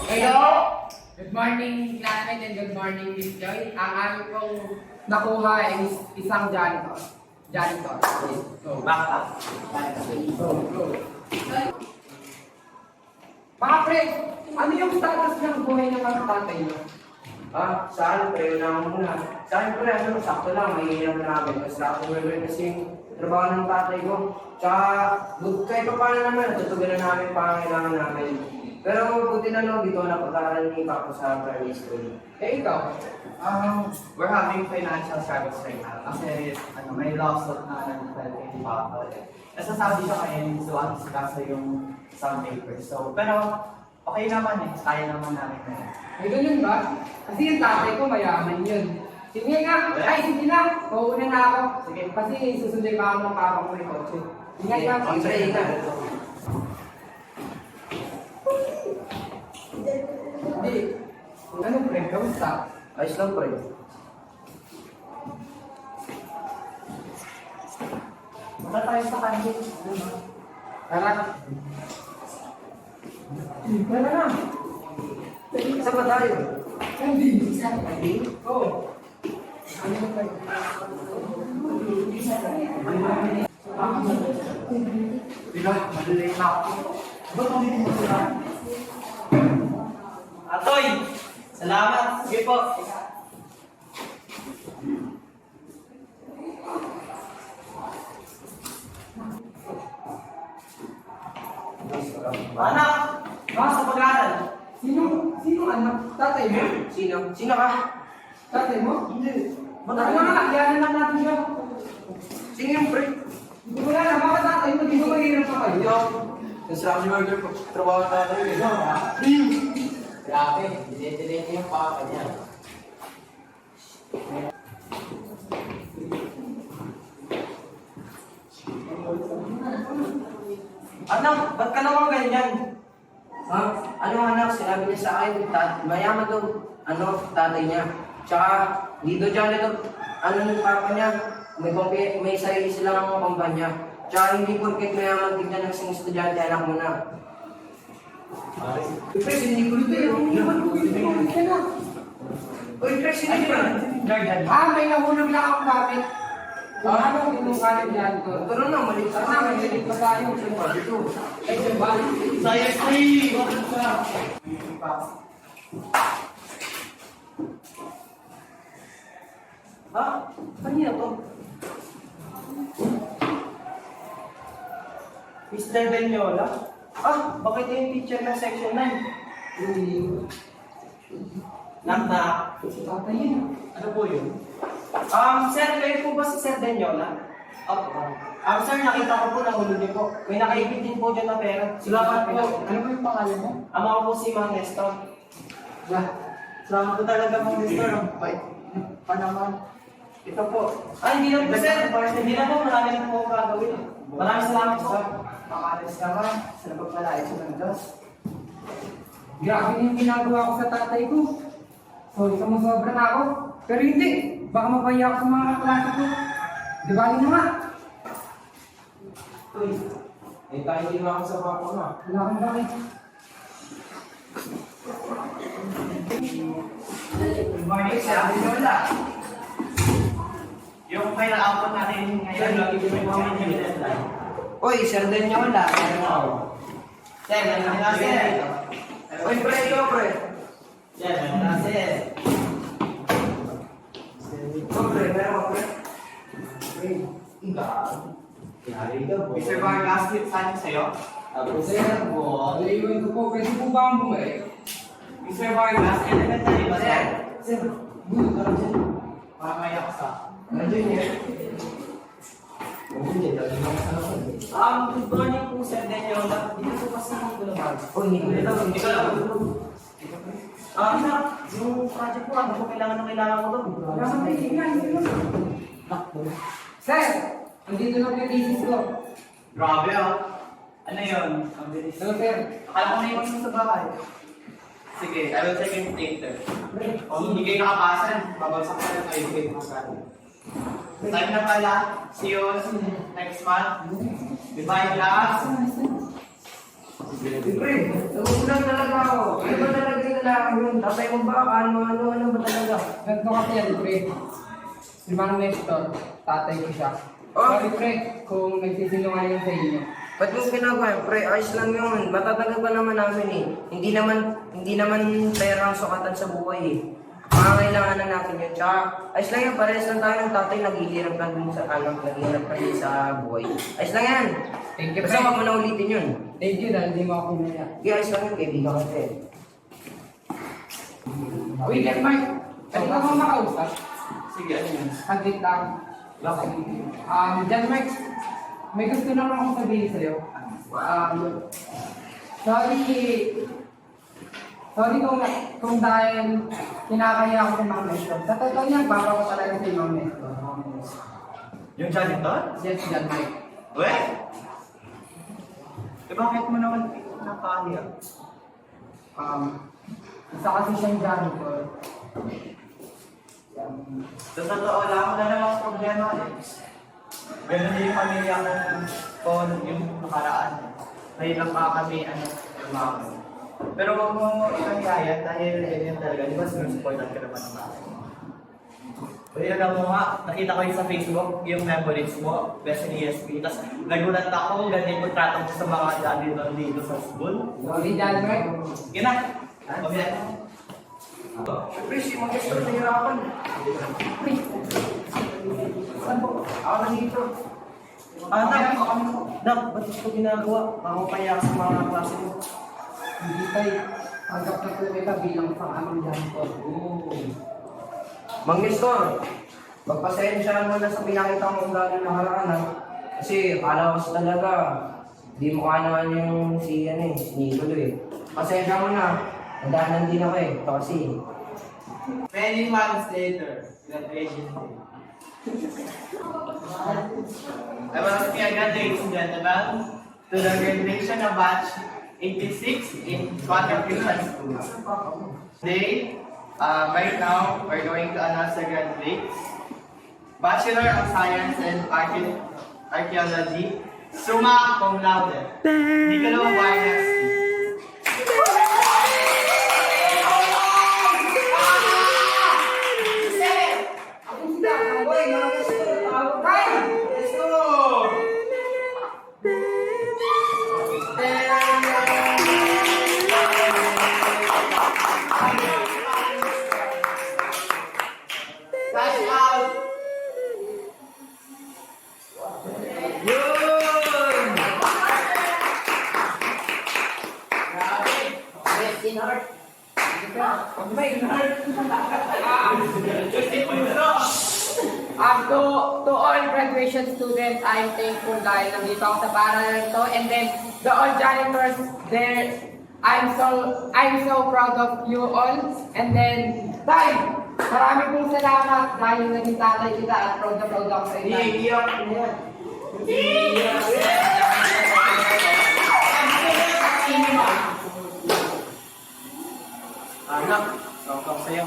Hello! Good morning, classmate, and good morning, Miss Joy. Ang amin pong nakuha is isang janitor. Janitor. Go. Back up. Go. Mga pre, ano yung status ng buhay ng mga tatay mo? Saan pre? Wala mo muna. Saan pre? Sakto lang. Mahihirap na namin. Kasi ako meron kasi yung trabaho ng tatay ko. Tsaka, kahit pa paano naman, natutugan na namin pangangailangan namin. Pero buti na no, dito na pag-aaral ni Papa sa primary school. Eh, ikaw? We're having financial struggles right now kasi may lawsuit na nag-file kay Papa. Nasasabi siya kayo so kaso yung some papers. So, pero okay naman eh. Kaya naman namin na yun. Ay, ganun ba? Kasi yung tatay ko mayaman yun. Sige nga! Ay, sige na! Pauuna na ako. Sige. Kasi susunod pa ako ng papa ko yung kotse. Ingat lang. Ingat. Hindi. Ano pre? Kamusta? Ayos lang pre. Punta tayo sa kantin. Tara. Tara na. Saan ba tayo? Hindi. Hindi? Oo. Ano ba tayo? Diba? Malilate na ako. Ba't hindi mo sila? Atoy! Salamat! Sige po! Anak! Baka sa pag-aaral? Sino anak? Tatay mo? Sino? Sino ka? Tatay mo? Hindi. Ano nga? Iyanan lang natin siya. Sino yung pre? Hindi ko alam. Baka tatay mo, di ba mahirap pa kayo? Yo. Construction worker po. Trabaho na tayo eh. Grabe, dinete yung papa niya. Anak, ba't ka naman ganyan? Ano anak? Sinabi niya sa akin, mayaman daw, tatay niya. Tsaka, dito dyan ito, ng papa niya, may sarili silang kumpanya. Tsaka hindi porket mayaman tignan ng isang estudyante, anak mo na. Pre, hindi ko ito yun. Uy, pre, sino yun? May nahulog lang akong gamit. Ano, tinungkalan dyan ko. Pero na, mali ka Sana, may dinig pa tayo. Ay, diba? Saya free! Kanina to? Mr. Benyola? Bakit yung teacher ng section 9? Knock. Tatay yun. Ano po yun? Sir, kayo po ba si Sir Benyola? Opo. Sir, nakita ko po nahulog niyo po. May nakaibig din po dyan na pera. Salamat po. Ano po yung pangalan mo? Ako po si Mang Nestor. Salamat po talaga, Mang Nestor. Ang bait pa naman. Ito po. Hindi na po, sir. Hindi na po. Marami na po gagawin. Maraming salamat po. Makalis naman, sa napagpalait sa ng Diyos. Grabe na yung ginagawa ko sa tatay ko. Sorry, sumusobra na ako. Pero hindi. Baka mapaya ako sa mga kaklase ko. Di ba na nga? Uy, tayo din ako sa papa mo. Wala kang bakit. Good morning, sir. Benyola. Yung final output natin ngayon, lagi ko yung mga deadline. Uy, Sir Denyola. Sir, meron na sir. Uy, pre, ikaw, pre. Sir, meron na sir. Ikaw, pre, meron ka, pre. Pre, Mr. Vargas, saan sa'yo? Sir, naiwan ko po. Pwede po ba ang bumalik? Mr. Vargas, elementary ba sir? Sir, bulo ka lang dyan. Mamaya ko sa... Nandiyan niya. Good morning po, Sir Denyola. Dito po kasi hindi ko naman. Uy, hindi ko lang. Ikaw lang. Sir, yung project ko, ano po kailangan ko doon? Wala kang tingnan. Sir, andito na po yung thesis ko. Grabe Ano yun? Ang bilis. Hello, sir. Akala ko na iwan mo sa bahay. Sige, I will check yung later. Hindi kayo nakapasan. Babagsak ka lang kayo. Hindi kayo nakapasan. Time na pala. See you next month. Goodbye, class. Pre, nagugulang talaga ako. Ano ba talaga tatay mo ba? Ano ba talaga? Ganito kasi yan, pre. Si Mang Nestor, tatay ko siya. Oh. Sabi, pre, kung nagsisinungaling sa inyo. Ba't mo ginagawa yun? Pre, ayos lang yun. Matatagal pa naman namin eh. Hindi naman pera ang sukatan sa buhay eh. Pangangailangan na natin yun. Tsaka, ayos lang yan. Parehas lang tayo ng tatay. Naghihirap lang din sa naghihirap pa din sa buhay. Ayos lang yan. Thank you, Basta pre. wag mo na ulitin yun. Thank you dahil di mo ako pinaya. Sige, ayos lang yun. Kaibigan ka eh. Uy, Ken Mike, pwede ka bang makausap? Sige, ano yun? Saglit lang. Bakit? Jan Mike, may gusto lang akong sabihin sa'yo. Sorry, kung dahil kinakaya ako ng mga mentor. Sa totoo niyan, baba ko talaga sa mga mentor. Yung janitor? Yes, Jan Mike. Weh? Eh bakit mo naman nakakaya? Isa kasi siyang janitor. Sa totoo lang, wala namang problema eh. Ganun din yung pamilya ko yung nakaraan. May lang pa kami, lumakas. Pero huwag mo ikangyayan dahil ganyan talaga. Di ba sinusuportan ka naman ng bakit? Pero alam mo nga, nakita ko yun sa Facebook, yung memories mo, best in ESP. Tapos nagulat ako, ganyan yung trato mo sa mga dati doon dito sa school. Sorry, Jan Mike. Gina! Okay. Pre, si Mang Nestor nahirapan. Saan po? Ako na dito. Nak, ba't ito ginagawa? Makakaya sa mga klase mo. Hindi tayo. Tanggap na po kita bilang pang-amang janitor. Mang Nestor, magpasensyahan mo na sa pinakita mong ugali ng haraan ha. Kasi akala ko talaga, di mo kanahan yung si Nicolo eh. Pasensya mo na, nadahanan din ako eh. Ito kasi. Many months later, graduation day. I welcome you again, ladies and gentlemen, to the graduation of batch 86 in Quadrant Christian School. Today, right now, we're going to announce the graduates. Bachelor of Science and Archaeology, summa cum laude, Nicolo Warnowski. To all graduation students, I'm thankful dahil nandito ako sa paaralan to. And then, the all janitors there, I'm so proud of you all. And then, Tay, marami pong salamat dahil naging tatay kita at proud na proud ako sa inyo. Iiyak niya. Anak, welcome sa'yo.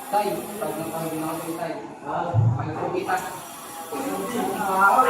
Tay, pag nakahuli na ako sa'yo, Tay. Mahal po kita. Ah,